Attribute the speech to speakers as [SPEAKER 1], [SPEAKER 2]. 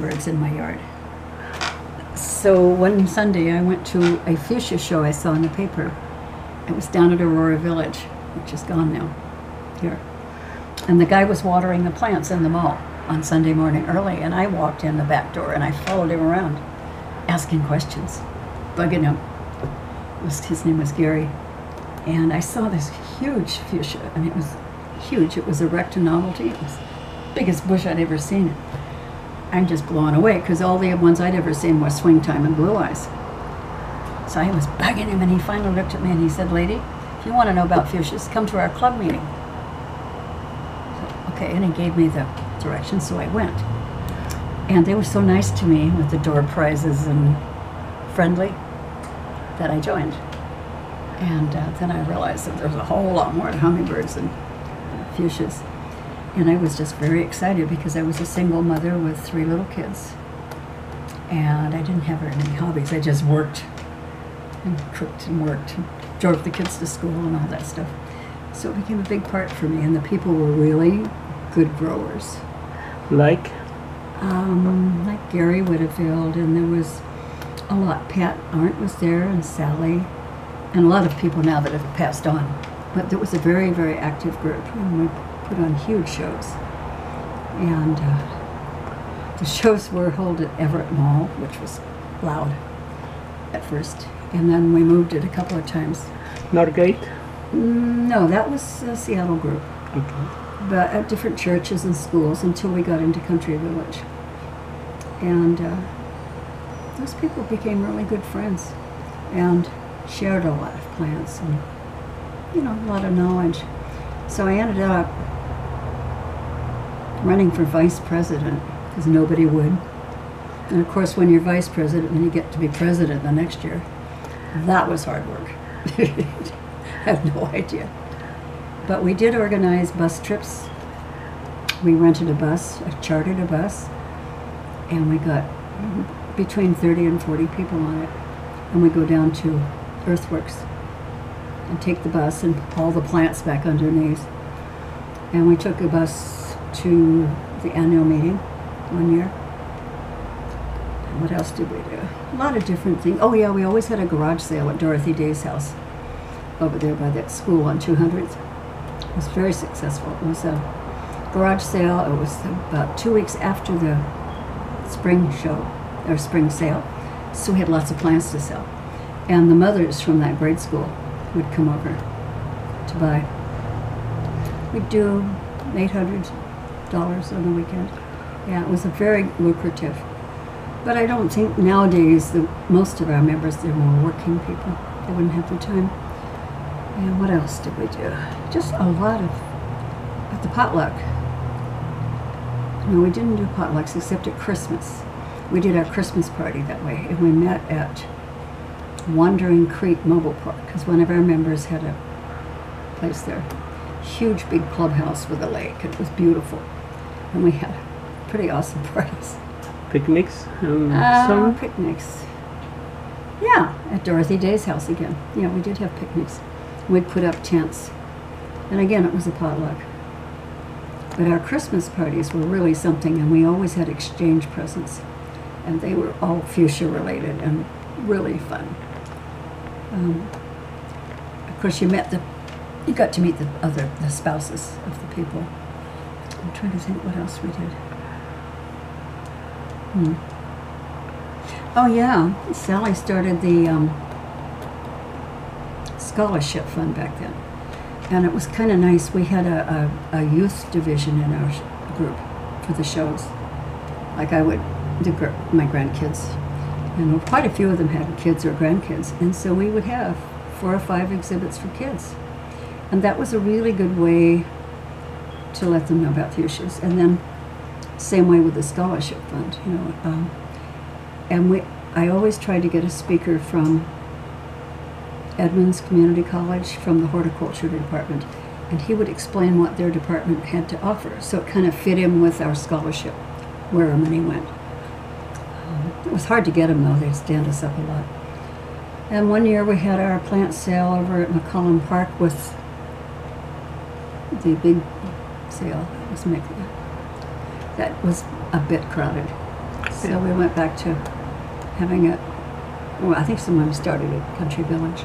[SPEAKER 1] birds in my yard. So one Sunday I went to a fuchsia show I saw in the paper. It was down at Aurora Village, which is gone now, here. And the guy was watering the plants in the mall on Sunday morning early, and I walked in the back door and I followed him around, asking questions, bugging him. His name was Gary. And I saw this huge fuchsia, and it was huge. It was erect and novelty. It was the biggest bush I'd ever seen. I'm just blown away, because all the ones I'd ever seen were Swing Time and Blue Eyes. So I was bugging him, and he finally looked at me and he said, "Lady, if you want to know about fuchsias, come to our club meeting." So, okay, and he gave me the directions, so I went. And they were so nice to me with the door prizes and friendly that I joined. And then I realized that there was a whole lot more to hummingbirds than fuchsias. And I was just very excited, because I was a single mother with 3 little kids. And I didn't have very many hobbies. I just worked and cooked and worked and drove the kids to school and all that stuff. So it became a big part for me, and the people were really good growers.
[SPEAKER 2] Like
[SPEAKER 1] Gary Whitfield, and there was a lot. Pat Arndt was there, and Sally, and a lot of people now that have passed on. But there was a very, very active group, and we put on huge shows. And the shows were held at Everett Mall, which was loud at first. And then we moved it a couple of times.
[SPEAKER 2] Norgate?
[SPEAKER 1] No, that was a Seattle group.
[SPEAKER 2] Okay.
[SPEAKER 1] But at different churches and schools until we got into Country Village. And those people became really good friends and shared a lot of plants and, you know, a lot of knowledge. So I ended up running for vice president, because nobody would. And of course, when you're vice president and you get to be president the next year, that was hard work. I have no idea. But we did organize bus trips. We rented a bus, chartered a bus, and we got between 30 and 40 people on it. And we go down to Earthworks and take the bus and haul the plants back underneath. And we took a bus to the annual meeting one year. And what else did we do? A lot of different things. Oh yeah, we always had a garage sale at Dorothy Day's house over there by that school on 200th. It was very successful. It was a garage sale. It was about 2 weeks after the spring show, or spring sale. So we had lots of plants to sell. And the mothers from that grade school would come over to buy. We'd do $800 on the weekend. Yeah, it was a very lucrative. But I don't think nowadays most of our members, they're more working people. They wouldn't have the time. And what else did we do? Just a lot of, at the potluck. No, we didn't do potlucks except at Christmas. We did our Christmas party that way, and we met at Wandering Creek Mobile Park, because one of our members had a place there. Huge big clubhouse with a lake. It was beautiful. And we had pretty awesome parties.
[SPEAKER 2] Picnics? Some?
[SPEAKER 1] Picnics. Yeah, at Dorothy Day's house again. Yeah, we did have picnics. We'd put up tents. And again, it was a potluck. But our Christmas parties were really something, and we always had exchange presents. And they were all fuchsia related and really fun. Of course, you got to meet the spouses of the people. I'm trying to think what else we did. Oh yeah, Sally started the scholarship fund back then. And it was kind of nice. We had a youth division in our group for the shows. Like my grandkids. And quite a few of them had kids or grandkids. And so we would have 4 or 5 exhibits for kids. And that was a really good way to let them know about fuchsias. And then same way with the scholarship fund, you know. I always tried to get a speaker from Edmonds Community College, from the horticulture department, and he would explain what their department had to offer. So it kind of fit in with our scholarship, where our money went. It was hard to get them though, they'd stand us up a lot. And one year we had our plant sale over at McCollum Park with the big sale that was making. That was a bit crowded. So we went back to having it. Well, I think someone started at Country Village.